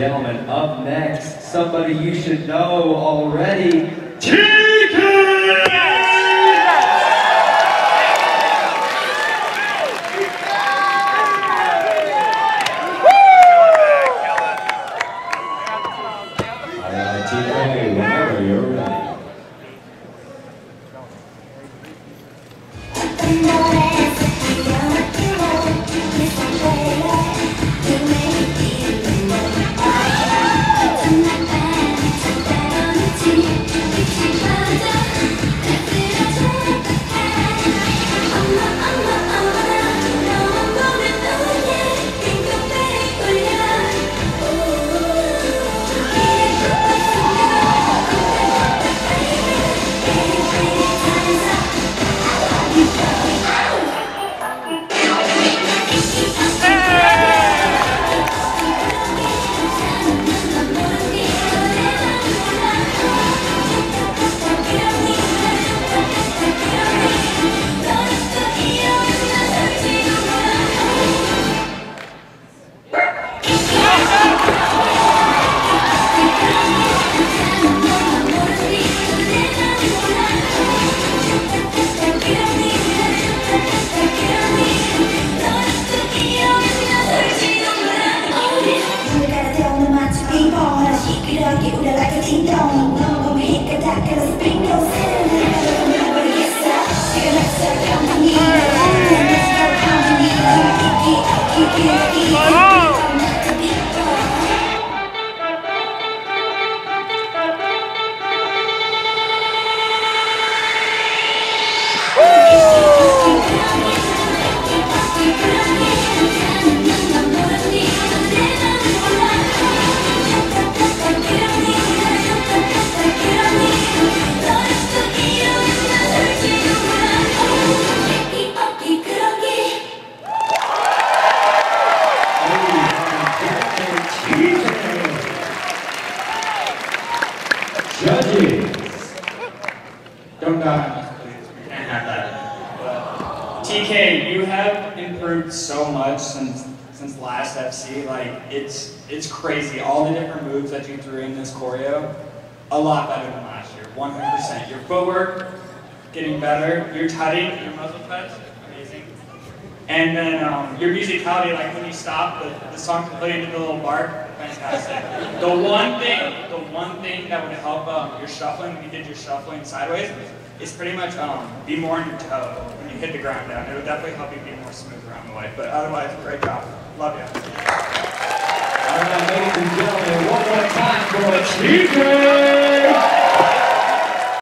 gentlemen, up next, somebody you should know already, TK! TK, whenever you're ready. Judges! Don't die. We can't have that. But TK, you have improved so much since last FC. Like it's crazy. All the different moves that you threw in this choreo, a lot better than last year. 100%. Your footwork getting better. Your tutting, your muzzle cuts, amazing. And then your musicality, like when you stop, the song completely into the little bark. Fantastic. The one thing that would help your shuffling, when you did your shuffling sideways, is pretty much be more on your toe when you hit the ground down. It would definitely help you be more smooth around the way. But otherwise, great job. Love you. All right, ladies and gentlemen, one more time for TK!